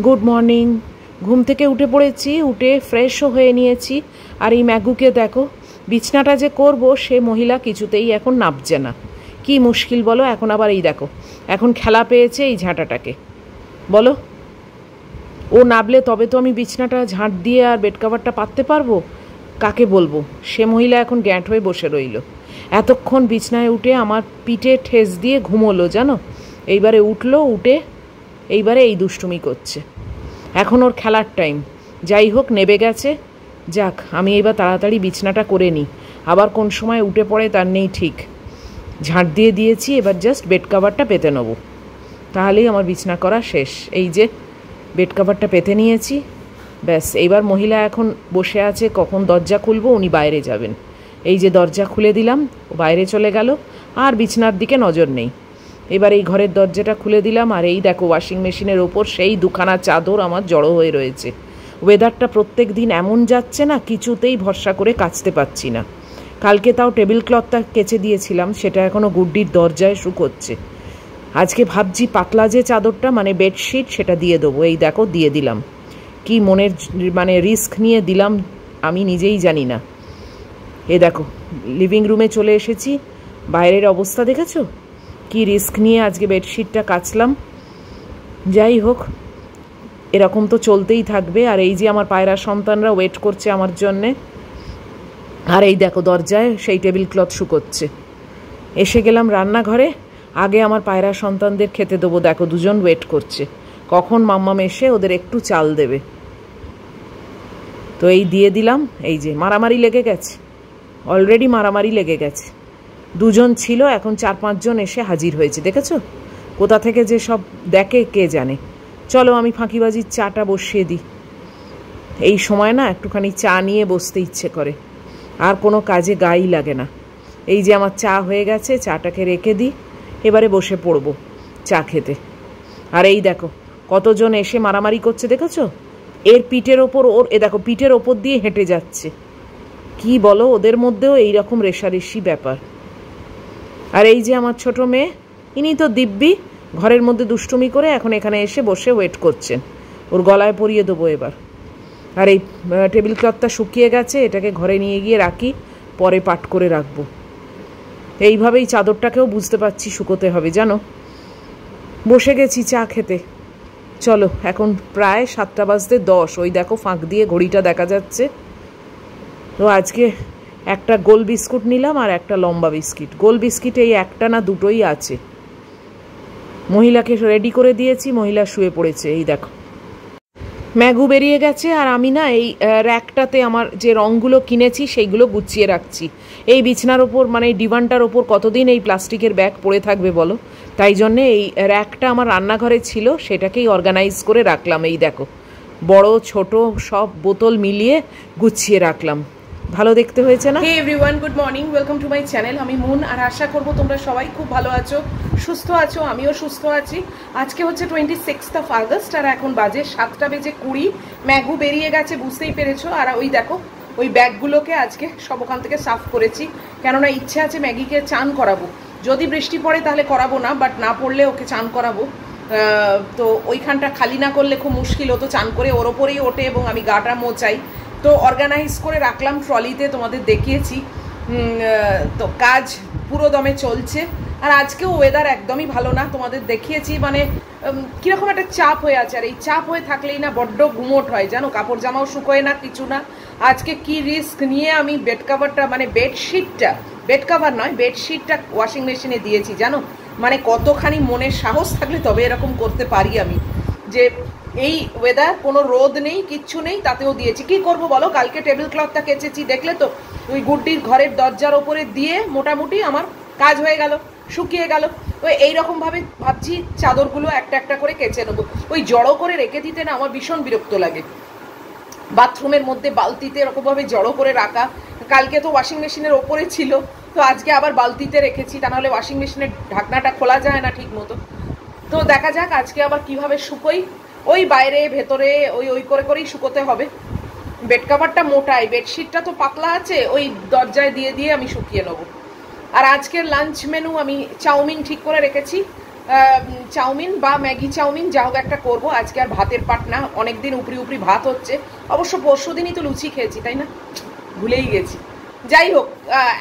Good morning. ঘুম থেকে উঠে পড়েছি, উঠে ফ্রেশও হয়ে নিয়েছি। আর এই ম্যাগুকে দেখো, বিছনাটা যে করব সে মহিলা কিছুতেই এখন নাবছে না। কি মুশকিল বলো। এখন আবার এই দেখো, এখন খেলা পেয়েছে এই ঝাঁটাটাকে। বলো, ও নাবলে তবে তো আমি বিছনাটা ঝাঁট দিয়ে আর বেড কাভারটা পাততে পারবো। কাকে বলবো? সে মহিলা এখন গ্যাঁট হয়ে বসে রইল। এতক্ষণ বিছনায় উঠে আমার পিঠে ঠেস দিয়ে ঘুমোলো জানো। এইবারে উঠলো, উঠে এইবারে এই দুষ্টুমি করছে। এখন ওর খেলার টাইম। যাই হোক, নেবে গেছে। যাক, আমি এবার তাড়াতাড়ি বিছনাটা করে নিই। আবার কোন সময় উঠে পড়ে তার নেই ঠিক। ঝাঁট দিয়ে দিয়েছি, এবার জাস্ট বেড কাভারটা পেতে নেবো, তাহলেই আমার বিছনা করা শেষ। এই যে বেড কাভারটা পেতে নিয়েছি, ব্যাস। এইবার মহিলা এখন বসে আছে, কখন দরজা খুলবো উনি বাইরে যাবেন। এই যে দরজা খুলে দিলাম, ও বাইরে চলে গেল, আর বিছনার দিকে নজর নেই। এবার এই ঘরের দরজাটা খুলে দিলাম, আর এই দেখো ওয়াশিং মেশিনের ওপর সেই দুখানা চাদর আমার জড়ো হয়ে রয়েছে। ওয়েদারটা প্রত্যেক দিন এমন যাচ্ছে না, কিছুতেই ভরসা করে কাচতে পারছি না। কালকে তাও টেবিল ক্লথটা কেচে দিয়েছিলাম, সেটা এখনও গুড্ডির দরজায় শুকোচ্ছে। আজকে ভাবছি পাতলা যে চাদরটা মানে বেডশিট, সেটা দিয়ে দেবো। এই দেখো দিয়ে দিলাম। কি মনের মানে রিস্ক নিয়ে দিলাম আমি নিজেই জানি না। এ দেখো লিভিং রুমে চলে এসেছি, বাইরের অবস্থা দেখেছো? কি রিস্ক নিয়ে আজকে বেডশিটটা কাচলাম। যাই হোক, এরকম তো চলতেই থাকবে। আর এই যে আমার পায়রা সন্তানরা ওয়েট করছে আমার জন্যে। আর এই দেখো দরজায় সেই টেবিল ক্লথ শুকোচ্ছে। এসে গেলাম রান্নাঘরে। আগে আমার পায়রা সন্তানদের খেতে দেবো। দেখো দুজন ওয়েট করছে, কখন মাম্মাম এসে ওদের একটু চাল দেবে। তো এই দিয়ে দিলাম। এই যে মারামারি লেগে গেছে, অলরেডি মারামারি লেগে গেছে। দুজন ছিল, এখন 4-5 জন এসে হাজির হয়েছে। দেখেছো? কোথা থেকে যে সব দেখে কে জানে। চলো আমি ফাঁকিবাজির চাটা বসিয়ে দিই। এই সময় না একটুখানি চা নিয়ে বসতে ইচ্ছে করে, আর কোনো কাজে গায়ে লাগে না। এই যে আমার চা হয়ে গেছে, চাটাকে রেখে দিই, এবারে বসে পড়বো চা খেতে। আর এই দেখো কতজন এসে মারামারি করছে দেখেছো? এর পিঠের ওপর ওর, এ দেখো পিঠের ওপর দিয়ে হেঁটে যাচ্ছে। কি বলো, ওদের মধ্যেও এইরকম রেষারেষি ব্যাপার। আর এই যে আমার ছোট মেয়ে, ইনি তো দিব্যি ঘরের মধ্যে দুষ্টুমি করে এখন এখানে এসে বসে ওয়েট করছেন। ওর গলায় পরিয়ে দেবো এবার। আর এই টেবিল ক্লথটা শুকিয়ে গেছে, এটাকে ঘরে নিয়ে গিয়ে রাখি, পরে পাট করে রাখবো। এইভাবেই চাদরটাকেও বুঝতে পারছি শুকোতে হবে জানো। বসে গেছি চা খেতে। চলো, এখন প্রায় 7:10। ওই দেখো ফাঁক দিয়ে ঘড়িটা দেখা যাচ্ছে। তো আজকে একটা গোল বিস্কুট নিলাম আর একটা লম্বা বিস্কিট। গোল বিস্কিট এই একটা না দুটোই আছে। মহিলাকে রেডি করে দিয়েছি, মহিলা শুয়ে পড়েছে। এই দেখো ম্যাগু বেরিয়ে গেছে, আর আমি না এই র্যাকটাতে আমার যে রঙগুলো কিনেছি সেইগুলো গুছিয়ে রাখছি। এই বিছনার ওপর মানে এই ডিভানটার ওপর কতদিন এই প্লাস্টিকের ব্যাগ পড়ে থাকবে বলো। তাই জন্যে এই র্যাকটা আমার রান্নাঘরে ছিল, সেটাকেই অর্গানাইজ করে রাখলাম। এই দেখো বড় ছোট সব বোতল মিলিয়ে গুছিয়ে রাখলাম। ভালো দেখতে হয়েছে না? Hey everyone, good morning, welcome to my channel. আমি মুন, আর আশা করবো তোমরা সবাই খুব ভালো আছো, সুস্থ আছো। আমিও সুস্থ আছি। আজকে হচ্ছে 26 আগস্ট, আর এখন বাজে 7:20। ম্যাগু বেরিয়ে গেছে, বুঝতেই পেরেছো। আর ওই দেখো ওই ব্যাগগুলোকে আজকে সব ওখান থেকে সাফ করেছি, কেননা ইচ্ছে আছে ম্যাগিকে চান করাবো। যদি বৃষ্টি পড়ে তাহলে করাবো না, বাট না পড়লে ওকে চান করাবো। তো ওইখানটা খালি না করলে খুব মুশকিল হতো। চান করে ওর ওপরেই ওঠে এবং আমি গাটা মোচাই। তো অর্গানাইজ করে রাখলাম ট্রলিতে, তোমাদের দেখিয়েছি। তো কাজ পুরো দমে চলছে। আর আজকেও ওয়েদার একদমই ভালো না, তোমাদের দেখিয়েছি। মানে কীরকম একটা চাপ হয়ে আছে, আর এই চাপ হয়ে থাকলেই না বড্ড গুমোট হয় জানো। কাপড় জামাও শুকোয় না, কিছু না। আজকে কি রিস্ক নিয়ে আমি বেড কাভারটা মানে বেডশিটটা, বেড কাভার নয় বেডশিটটা ওয়াশিং মেশিনে দিয়েছি জানো। মানে কতখানি মনের সাহস থাকলে তবে এরকম করতে পারি আমি, যে এই ওয়েদার কোনো রোদ নেই কিচ্ছু নেই, তাতেও দিয়েছি। কি করব বলো, কালকে টেবিল ক্লথটা কেচেছি দেখলে তো, ওই গুড্ডির ঘরের দরজার ওপরে দিয়ে মোটামুটি আমার কাজ হয়ে গেল, শুকিয়ে গেল। ওই এইরকমভাবে ভাবছি চাদরগুলো একটা একটা করে কেচে নেবো। ওই জড়ো করে রেখে দিতে না আমার ভীষণ বিরক্ত লাগে। বাথরুমের মধ্যে বালতিতে এরকমভাবে জড়ো করে রাখা, কালকে তো ওয়াশিং মেশিনের ওপরে ছিল, তো আজকে আবার বালতিতে রেখেছি, তা নাহলে ওয়াশিং মেশিনের ঢাকনাটা খোলা যায় না ঠিক মতো। তো দেখা যাক আজকে আবার কিভাবে শুকোই। ওই বাইরে ভেতরে ওই ওই করে করেই শুকোতে হবে। বেড কাভারটা মোটাই, বেডশিটটা তো পাতলা আছে, ওই দরজায় দিয়ে দিয়ে আমি শুকিয়ে নেবো। আর আজকের লাঞ্চ মেনু আমি চাউমিন ঠিক করে রেখেছি, চাউমিন বা ম্যাগি চাউমিন যা হোক একটা করবো। আজকে আর ভাতের পাট না, অনেকদিন উপরি উপরি ভাত হচ্ছে। অবশ্য পরশু দিনই তো লুচি খেয়েছি, তাই না? ভুলেই গেছি। যাই হোক,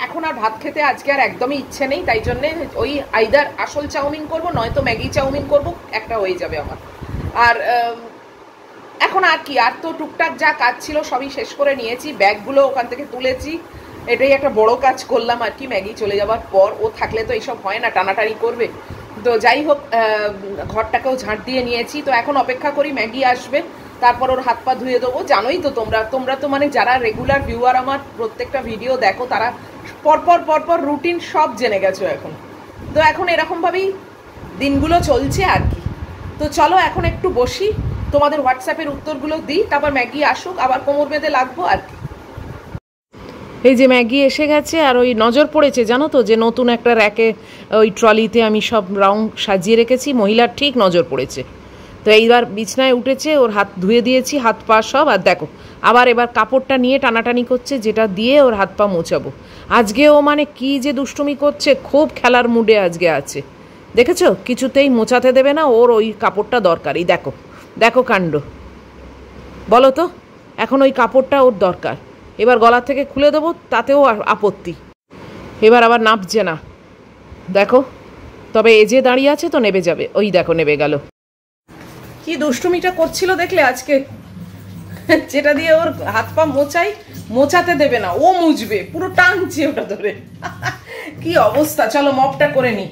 এখন আর ভাত খেতে আজকে আর একদমই ইচ্ছে নেই, তাই জন্যে ওই আইদার আসল চাউমিন করব, নয়তো ম্যাগি চাউমিন করব, একটা হয়ে যাবে আমার। আর এখন আর কি, আর তো টুকটাক যা কাজ ছিল সবই শেষ করে নিয়েছি, ব্যাগগুলো ওখান থেকে তুলেছি, এটাই একটা বড় কাজ করলাম আর কি। ম্যাগি চলে যাওয়ার পর ও থাকলে তো এইসব হয় না, টানাটানি করবে। তো যাই হোক, ঘরটাকেও ঝাঁট দিয়ে নিয়েছি। তো এখন অপেক্ষা করি ম্যাগি আসবে, তারপর ওর হাত পা ধুয়ে দেবো। জানোই তো তোমরা তো মানে যারা রেগুলার ভিউয়ার আমার প্রত্যেকটা ভিডিও দেখো, তারা পরপর রুটিন সব জেনে গেছো এখন। তো এখন এরকমভাবেই দিনগুলো চলছে আর কি। তো চলো এখন একটু বসি, তোমাদের হোয়াটসঅ্যাপের উত্তরগুলো দিই, তারপর ম্যাগি আসুক, আবার কোমর বেঁধে লাগবো আর কি। এই যে ম্যাগি এসে গেছে, আর ওই নজর পড়েছে জানো তো, যে নতুন একটা র্যাকে ওই ট্রলিতে আমি সব রাউন্ড সাজিয়ে রেখেছি, মহিলার ঠিক নজর পড়েছে। তো এইবার বিছনায় উঠেছে, ওর হাত ধুয়ে দিয়েছি, হাত পা সব। আর দেখো আবার এবার কাপড়টা নিয়ে টানাটানি করছে, যেটা দিয়ে ওর হাত পা মোছাবো। আজকে ও মানে কি যে দুষ্টুমি করছে, খুব খেলার মুডে আজকে আছে, দেখেছো? কিছুতেই মোছাতে দেবে না, ওর ওই কাপড়টা দরকারই। দেখো দেখো কাণ্ড, বলো তো, এখন ওই কাপড়টা ওর দরকার। এবার গলা থেকে খুলে দেবো, তাতেও আপত্তি। এবার আবার নাপছে না, দেখো। তবে এ যে দাঁড়িয়ে আছে তো নেবে যাবে, ওই দেখো নেবে গেল। কি দুষ্টুমিটা করছিল দেখলে আজকে, যেটা দিয়ে ওর হাত পা মোছাতে দেবে না, ও মুছবে, পুরো টানছে ওটা ধরে। কি অবস্থা, চলো মপটা করে নি।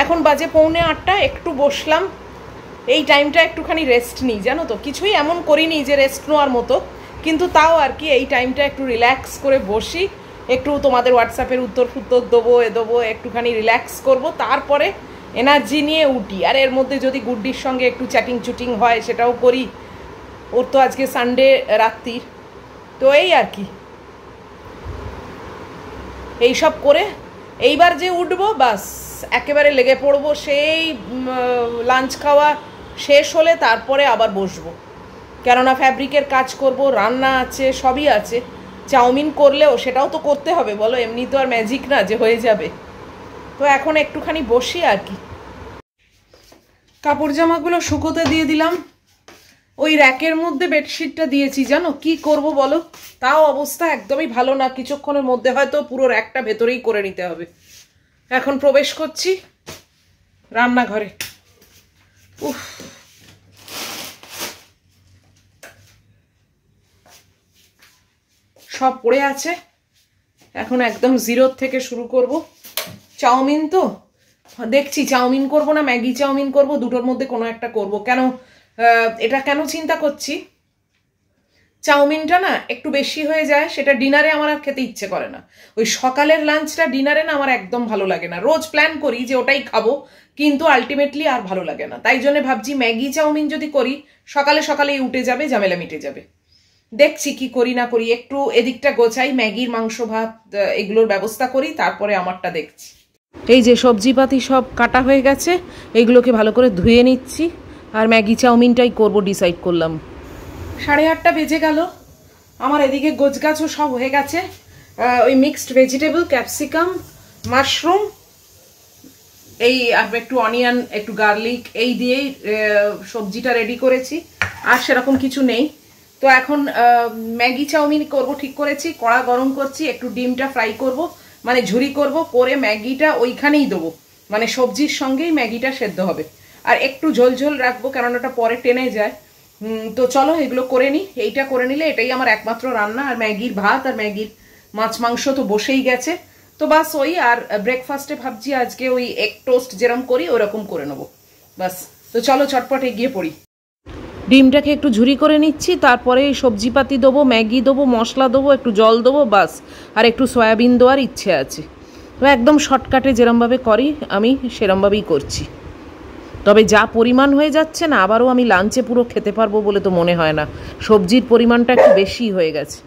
এখন বাজে 7:45, একটু বসলাম। এই টাইমটা একটুখানি রেস্ট নিই, জানো তো, কিছুই এমন করিনি যে রেস্ট নেওয়ার মতো, কিন্তু তাও আর কি এই টাইমটা একটু রিল্যাক্স করে বসি, একটু তোমাদের হোয়াটসঅ্যাপের উত্তর দেবো, দেবো, একটুখানি রিল্যাক্স করব, তারপরে এনার্জি নিয়ে উঠি। আর এর মধ্যে যদি গুড্ডির সঙ্গে একটু চ্যাটিং হয় সেটাও করি, ওর তো আজকে সানডে রাত্রির। তো এই আর কি, এইসব করে এইবার যে উঠবো, বাস একেবারে লেগে পড়বো, সেই লাঞ্চ খাওয়া শেষ হলে তারপরে আবার বসবো, কেননা ফ্যাব্রিকের কাজ করব, রান্না আছে, সবই আছে। চাউমিন করলেও সেটাও তো করতে হবে, বলো, এমনি তো আর ম্যাজিক না যে হয়ে যাবে। তো এখন একটুখানি বসি আর কি। কাপড় জামাগুলো শুকোতে দিয়ে দিলাম, ওই র্যাকের মধ্যে বেডশিটটা দিয়েছি, জানো কি করব বলো, তাও অবস্থা একদমই ভালো না। কিছুক্ষণের মধ্যে হয়তো পুরো র্যাকটা ভেতরেই করে নিতে হবে। এখন প্রবেশ করছি রান্নাঘরে। উফ, সব পড়ে আছে, এখন একদম জিরোর থেকে শুরু করব। চাউমিন তো দেখছি, চাউমিন করব না ম্যাগি চাউমিন করব, দুটোর মধ্যে কোনো একটা করব। কেন এটা কেন চিন্তা করছি, চাউমিনটা না একটু বেশি হয়ে যায়, সেটা ডিনারে আমার আর খেতে ইচ্ছে করে না। ওই সকালের লাঞ্চটা ডিনারে না আমার একদম ভালো লাগে না। রোজ প্ল্যান করি যে ওটাই খাবো, কিন্তু আলটিমেটলি আর ভালো লাগে না। তাই জন্য ভাবছি ম্যাগি চাউমিন যদি করি, সকালেই উঠে যাবে, ঝামেলা মিটে যাবে। দেখছি কি করি না করি, একটু এদিকটা গোছাই, ম্যাগির মাংস ভাত এগুলোর ব্যবস্থা করি, তারপরে আমারটা দেখছি। এই যে সবজিপাতি সব কাটা হয়ে গেছে, এইগুলোকে ভালো করে ধুয়ে নিচ্ছি, আর ম্যাগি চাউমিনটাই করব ডিসাইড করলাম। 8:30 বেজে গেল, আমার এদিকে গোছগাছও সব হয়ে গেছে। ওই মিক্সড ভেজিটেবল, ক্যাপসিকাম, মাশরুম, এই আর একটু অনিয়ন, একটু গার্লিক, এই দিয়েই সবজিটা রেডি করেছি, আর সেরকম কিছু নেই। তো এখন ম্যাগি চাউমিন করব ঠিক করেছি, কড়া গরম করছি, একটু ডিমটা ফ্রাই করব, মানে ঝুরি করব, করে ম্যাগিটা ওইখানেই দেবো, মানে সবজির সঙ্গেই ম্যাগিটা সেদ্ধ হবে। আর একটু ঝোল রাখবো, কেননা ওটা পরে টেনে যায়। তো চলো এগুলো করে নিই, এইটা করে নিলে এটাই আমার একমাত্র রান্না। আর ম্যাগির ভাত আর ম্যাগির মাছ মাংস তো বসেই গেছে, তো বাস ওই। আর ব্রেকফাস্টে ভাবছি আজকে ওই এগ টোস্ট যেরকম করি ওরকম করে নেবো, বাস। তো চলো চটপট এগিয়ে পড়ি। ডিমটাকে একটু ঝুরি করে নিচ্ছি, তারপরে সবজিপাতি দেবো, ম্যাগি দেবো, মশলা দেবো, একটু জল দেবো, বাস। আর একটু সয়াবিন দেওয়ার ইচ্ছে আছে, তো একদম শর্টকাটে যেরমভাবে করি আমি সেরমভাবেই করছি। তবে যা পরিমাণ হয়ে যাচ্ছে না, আবারও আমি লাঞ্চে পুরো খেতে পারবো বলে তো মনে হয় না, সবজির পরিমাণটা একটু বেশি হয়ে গেছে।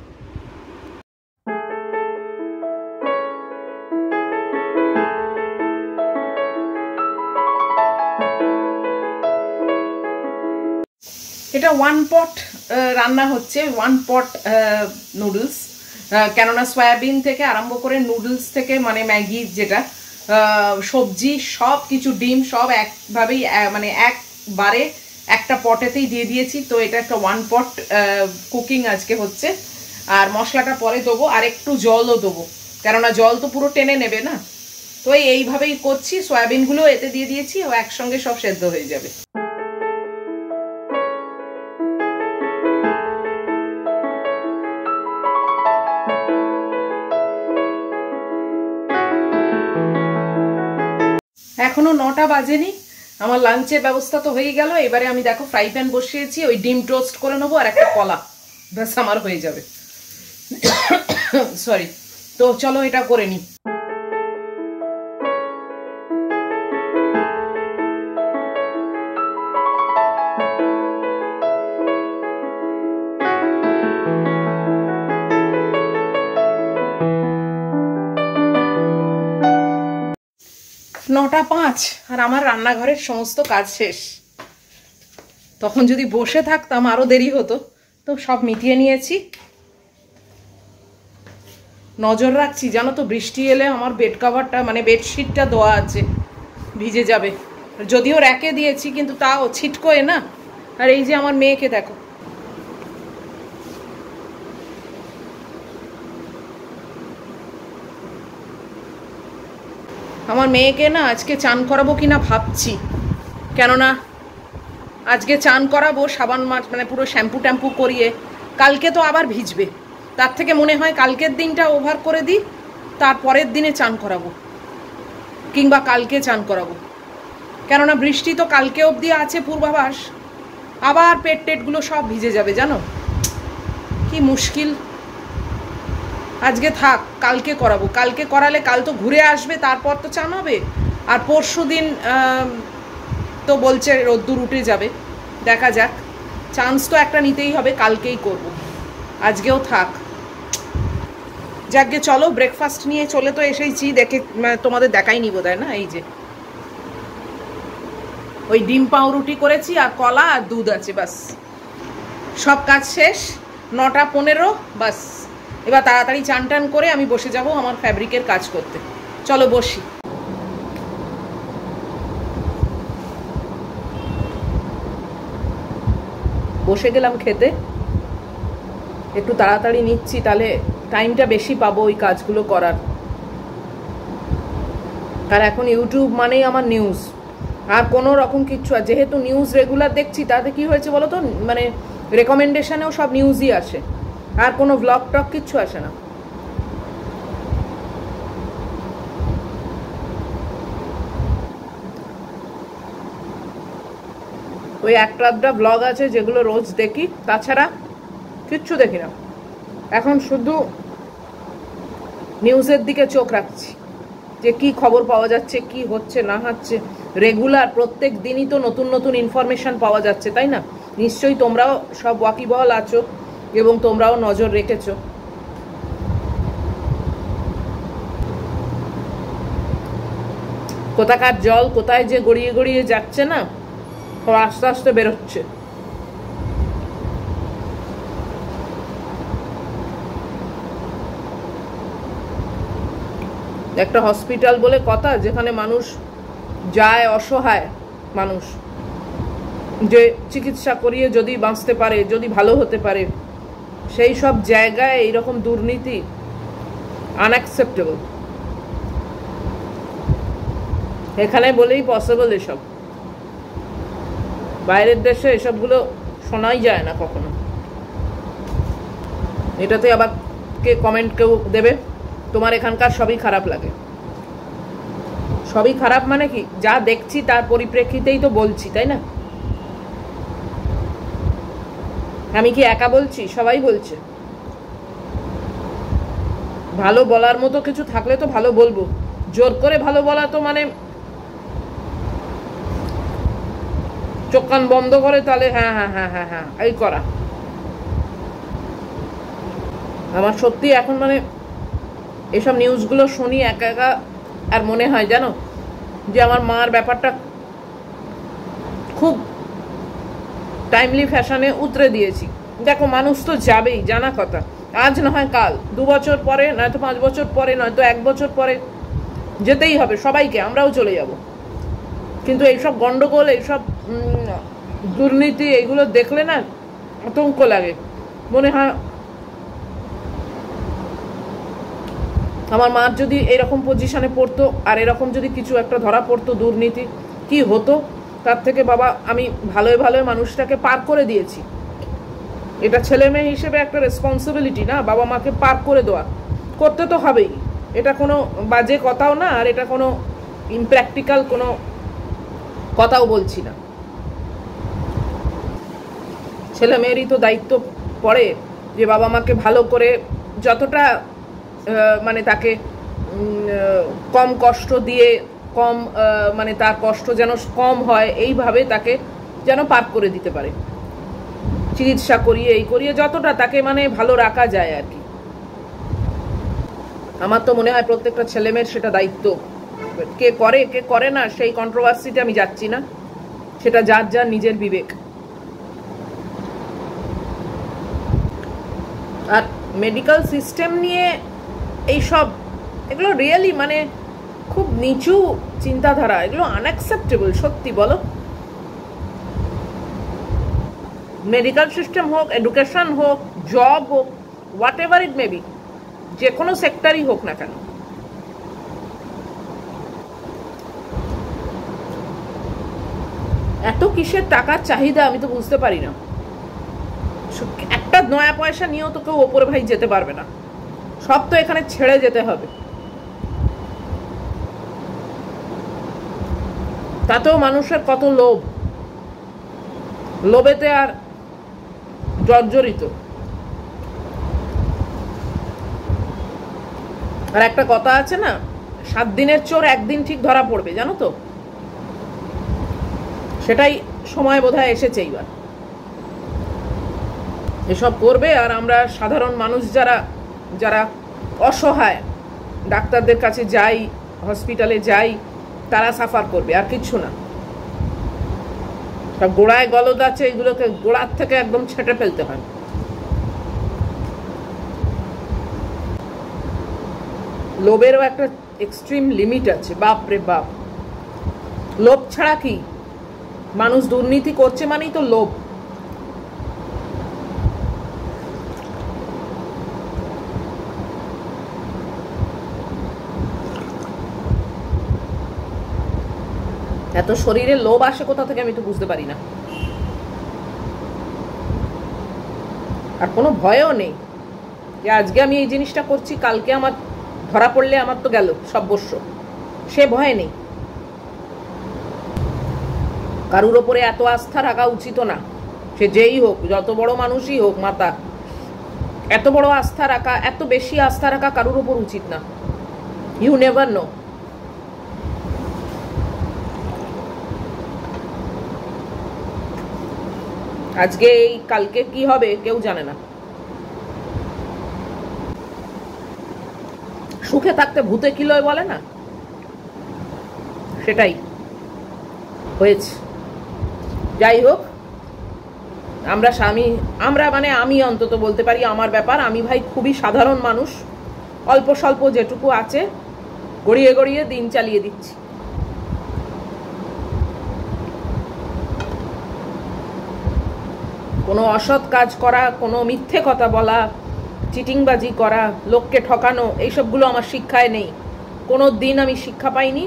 এটা 1 পট রান্না হচ্ছে, 1 পট নুডলস। কেননা সয়াবিন থেকে আরম্ভ করে নুডলস থেকে মানে ম্যাগি যেটা সবজি সব কিছু ডিম সব একভাবেই মানে একবারে একটা পটেতেই দিয়ে দিয়েছি। তো এটা একটা 1 পট কুকিং আজকে হচ্ছে। আর মশলাটা পরে দেবো, আর একটু জলও দেবো, কেননা জল তো পুরো টেনে নেবে না। তো এইভাবেই করছি, সয়াবিনগুলো এতে দিয়ে দিয়েছি, ও একসঙ্গে সব সেদ্ধ হয়ে যাবে। এখনো 9টা বাজেনি, আমার লাঞ্চের ব্যবস্থা তো হয়ে গেল। এবারে আমি দেখো ফ্রাই প্যান বসিয়েছি, ওই ডিম টোস্ট করে নেবো আর একটা কলা, ব্যাস আমার হয়ে যাবে। সরি, তো চলো এটা করে নিই। নটা 5 আর আমার রান্নাঘরের সমস্ত কাজ শেষ। তখন যদি বসে থাকতাম আরো দেরি হতো, তো সব মিটিয়ে নিয়েছি। নজর রাখছি, জানো তো বৃষ্টি এলে আমার বেড কাভারটা মানে বেডশিটটা ধোয়া আছে, ভিজে যাবে। যদিও র্যাকে দিয়েছি কিন্তু তাও ছিটকোয় না। আর এই যে আমার মেয়েকে দেখো, আমার মেয়েকে না আজকে চান করাবো কিনা ভাবছি, কেননা আজকে চান করাবো সাবান মাছ মানে পুরো শ্যাম্পু ট্যাম্পু করিয়ে, কালকে তো আবার ভিজবে। তার থেকে মনে হয় কালকের দিনটা ওভার করে দিই, তারপরের দিনে চান করাবো, কিংবা কালকে চান করাবো। কেননা বৃষ্টি তো কালকে অবধি আছে পূর্বাভাস, আবার পেট টেটগুলো সব ভিজে যাবে, জানো কি মুশকিল। আজকে থাক, কালকে করাবো। কালকে করালে কাল তো ঘুরে আসবে, তারপর তো চান হবে। আর পরশু দিন তো বলছে রোদ্দুর উঠে যাবে, দেখা যাক। চান্স তো একটা নিতেই হবে, কালকেই করব, আজকেও থাক। যাকে চলো ব্রেকফাস্ট নিয়ে চলে তো এসেইছি, দেখে তোমাদের দেখাইনি বোধহয় না, এই যে ওই ডিম পাউরুটি করেছি আর কলা আর দুধ আছে, বাস সব কাজ শেষ। 9টা 15 বাস। এবার তাড়াতাড়ি চান টান করে আমি বসে যাব আমার ফ্যাব্রিকের কাজ করতে। চলো বসি। বসে গেলাম খেতে, একটু তাড়াতাড়ি নিচ্ছি, তাহলে টাইমটা বেশি পাবো ওই কাজগুলো করার। আর এখন ইউটিউব মানেই আমার নিউজ, আর কোনো রকম কিচ্ছু। আর যেহেতু নিউজ রেগুলার দেখছি, তাতে কি হয়েছে বলো তো, মানে রেকমেন্ডেশনেও সব নিউজই আসে, আর কোনো ব্লগ টক কিচ্ছু আসে না। ওই একটা আধটা ব্লগ আছে যেগুলো রোজ দেখি, তাছাড়া কিচ্ছু দেখি না। এখন শুধু নিউজের দিকে চোখ রাখছি, যে কি খবর পাওয়া যাচ্ছে, কি হচ্ছে না হচ্ছে। রেগুলার প্রত্যেক দিনই তো নতুন নতুন ইনফরমেশন পাওয়া যাচ্ছে, তাই না? নিশ্চয়ই তোমরাও সব ওয়াকিবহাল আছো এবং তোমরাও নজর রেখেছো। কোথাকার জল কোথায় যে গড়িয়ে গড়িয়ে যাচ্ছে না, সব আস্তে আস্তে বেরোচ্ছে। একটা হসপিটাল বলে কথা, যেখানে মানুষ যায়, অসহায় মানুষ, যে চিকিৎসা করিয়ে যদি বাঁচতে পারে, যদি ভালো হতে পারে, সেই সব জায়গায় এইরকম দুর্নীতি আনঅ্যাকসেপ্টেবল। এখানে বলেই পসিবল এসব, বাইরের দেশে এসবগুলো শোনাই যায় না কখনো। এটাতে আবার কে কমেন্ট কেউ দেবে, তোমার এখানকার সবই খারাপ লাগে। সবই খারাপ মানে কি, যা দেখছি তার পরিপ্রেক্ষিতেই তো বলছি, তাই না? আমি কি একা বলছি? সবাই বলছে। ভালো বলার মতো কিছু থাকলে তো ভালো বলবো, জোর করে ভালো বলা তো মানে চোখ কান বন্ধ করে তাহলে হ্যাঁ হ্যাঁ হ্যাঁ হ্যাঁ হ্যাঁ এই করা। আমার সত্যি এখন মানে এসব নিউজগুলো শুনি একা একা, আর মনে হয় জানো যে আমার মার ব্যাপারটা খুব টাইমলি ফ্যাশনে উতরে দিয়েছি। দেখো মানুষ তো যাবেই, জানা কথা, আজ না হয় কাল, 2 বছর পরে, নয়তো 5 বছর পরে, নয়তো 1 বছর পরে যেতেই হবে সবাইকে, আমরাও চলে যাব। কিন্তু এইসব গন্ডগোল, এইসব দুর্নীতি, এইগুলো দেখলে না আতঙ্ক লাগে। মনে হয় আমার মার যদি এরকম পজিশনে পড়তো আর এরকম যদি কিছু একটা ধরা পড়তো দুর্নীতি, কি হতো। তার থেকে বাবা আমি ভালোই ভালোই মানুষটাকে পার করে দিয়েছি। এটা ছেলে মেয়ে হিসেবে একটা রেসপন্সিবিলিটি না, বাবা মাকে পার করে দেওয়া, করতে তো হবেই। এটা কোনো বাজে কথাও না, আর এটা কোনো ইমপ্র্যাকটিক্যাল কোনো কথাও বলছি না। ছেলে মেয়েরই তো দায়িত্ব পড়ে যে বাবা মাকে ভালো করে যতটা মানে তাকে কম কষ্ট দিয়ে, কম মানে তার কষ্ট যেন কম হয় এইভাবে তাকে যেন পার করে দিতে পারে, চিকিৎসা করিয়ে এই করিয়ে যতটা তাকে মানে ভালো রাখা যায় আর কি। আমার তো মনে হয় প্রত্যেকটা ছেলেমেয়ের সেটা দায়িত্ব। কে করে কে করে না সেই কন্ট্রোভার্সিতে আমি যাচ্ছি না, সেটা যার যার নিজের বিবেক। আর মেডিকেল সিস্টেম নিয়ে এইসব, এগুলো রিয়েলি মানে খুব নিচু চিন্তাধারা, এগুলো আনঅ্যাকসেপ্টেবল। সত্যি বলো, মেডিকেল সিস্টেম হোক, এডুকেশন হোক, জব হোক, what ever it may be, যে কোনো সেক্টরই হোক না কেন, এত কিসের টাকার চাহিদা আমি তো বুঝতে পারি না। একটা নয়া পয়সা নিয়েও তো কেউ ওপরে ভাই যেতে পারবে না, সব তো এখানে ছেড়ে যেতে হবে। তাতেও মানুষের কত লোভ, লোভেতে আর জর্জরিত। আর একটা কথা আছে না, 7 দিনের চোর একদিন ঠিক ধরা পড়বে, জানো তো, সেটাই সময় বোধহয় এসেছে। এইবার এসব করবে আর আমরা সাধারণ মানুষ যারা যারা অসহায়, ডাক্তারদের কাছে যাই, হসপিটালে যাই, তারা সাফার করবে, আর কিচ্ছু না। গোড়ায় গলদ আছে, এগুলোকে গোড়ার থেকে একদম ছেঁটে ফেলতে হয়। লোভেরও একটা এক্সট্রিম লিমিট আছে, বাপ রে বাপ। লোভ ছাড়া কি, মানুষ দুর্নীতি করছে মানেই তো লোভ। এত শরীরে লোভ আসে কোথা থেকে আমি তো বুঝতে পারি না। আর কোনো ভয়ও নেই যে আজকে আমি এই জিনিসটা করছি, কালকে আমার ধরা পড়লে আমার তো গেল সর্বস্ব, সে ভয় নেই। কারুর ওপরে এত আস্থা রাখা উচিত না, সে যেই হোক, যত বড় মানুষই হোক, মাতা, এত বড় আস্থা রাখা, এত বেশি আস্থা রাখা কারুর ওপর উচিত না। You never know. আজকে এই কালকে কি হবে কেউ জানে না। সুখে থাকতে ভূতে কি লয় বলে না, সেটাই হয়েছে। যাই হোক, আমরা মানে আমি অন্তত বলতে পারি আমার ব্যাপার, আমি ভাই খুবই সাধারণ মানুষ, অল্প স্বল্প যেটুকু আছে গড়িয়ে গড়িয়ে দিন চালিয়ে দিচ্ছি। কোনো অসৎ কাজ করা, কোনো মিথ্যে কথা বলা, চিটিংবাজি করা, লোককে ঠকানো, এইসবগুলো আমার শিক্ষায় নেই। কোনো দিন আমি শিক্ষা পাইনি।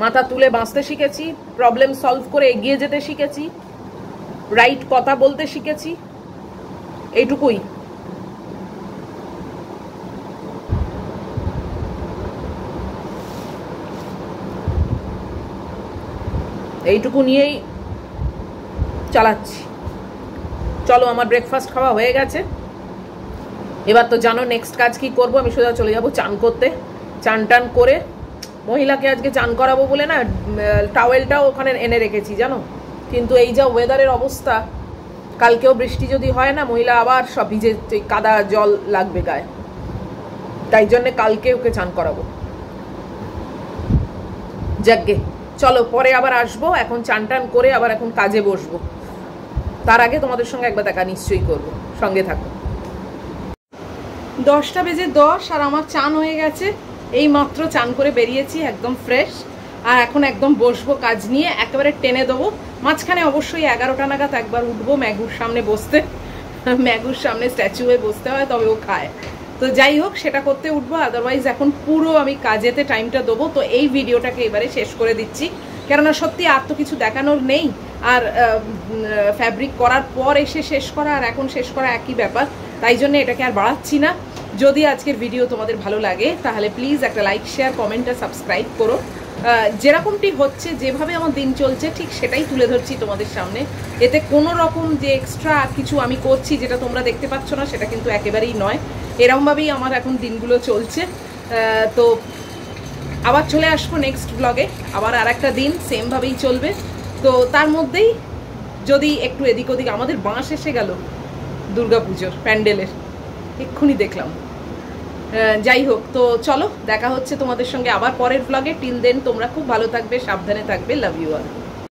মাথা তুলে বাঁচতে শিখেছি, প্রবলেম সলভ করে এগিয়ে যেতে শিখেছি, রাইট কথা বলতে শিখেছি, এইটুকুই। এইটুকু নিয়েই চালাচ্ছি। চলো, আমার ব্রেকফাস্ট খাওয়া হয়ে গেছে। এবার তো জানো নেক্সট কাজ কি করব, আমি সোজা চলে যাব চান করতে। চান টান করে, মহিলাকে আজকে চান করাবো বলে না টাওয়েলটাও ওখানে এনে রেখেছি জানো, কিন্তু এই যা ওয়েদারের অবস্থা, কালকেও বৃষ্টি যদি হয় না, মহিলা আবার সব ভিজে, কাদা জল লাগবে গায়ে, তাই জন্যে কালকে ওকে চান করাবো। যাকগে, চলো পরে আবার আসবো, এখন চান টান করে আবার এখন কাজে বসবো। তার আগে তোমাদের সঙ্গে একবার দেখা নিশ্চয়ই করবো, সঙ্গে থাকো। 10টা বেজে 10 আর আমার চান হয়ে গেছে, এই মাত্র চান করে বেরিয়েছি, একদম ফ্রেশ। আর এখন একদম বসবো কাজ নিয়ে, একেবারে টেনে দেবো। মাঝখানে অবশ্যই 11টা নাগাদ একবার উঠবো ম্যাগুর সামনে বসতে, ম্যাগুর সামনে স্ট্যাচু হয়ে বসতে হয়, তবে ও খায়। তো যাই হোক, সেটা করতে উঠবো। আদারওয়াইজ এখন পুরো আমি কাজেতে টাইমটা দেবো। তো এই ভিডিওটাকে এবারে শেষ করে দিচ্ছি, কেননা সত্যি আর তো কিছু দেখানোর নেই। আর ফ্যাব্রিক করার পর এসে শেষ করা আর এখন শেষ করা একই ব্যাপার, তাই জন্য এটাকে আর বাড়াচ্ছি না। যদি আজকের ভিডিও তোমাদের ভালো লাগে তাহলে প্লিজ একটা লাইক, শেয়ার, কমেন্ট আর সাবস্ক্রাইব করো। যেরকমটি হচ্ছে, যেভাবে আমার দিন চলছে ঠিক সেটাই তুলে ধরছি তোমাদের সামনে। এতে কোনো রকম যে এক্সট্রা কিছু আমি করছি যেটা তোমরা দেখতে পাচ্ছ না, সেটা কিন্তু একেবারেই নয়। এরকমভাবেই আমার এখন দিনগুলো চলছে। তো আবার চলে আসবো নেক্সট ব্লগে, আবার আর একটা দিন সেমভাবেই চলবে। তো তার মধ্যেই যদি একটু এদিক ওদিক, আমাদের বাঁশ এসে গেল দুর্গাপুজোর প্যান্ডেলের, এক্ষুনি দেখলাম। যাই হোক, তো চলো দেখা হচ্ছে তোমাদের সঙ্গে আবার পরের ব্লগে। টিল দেন তোমরা খুব ভালো থাকবে, সাবধানে থাকবে। Love you all.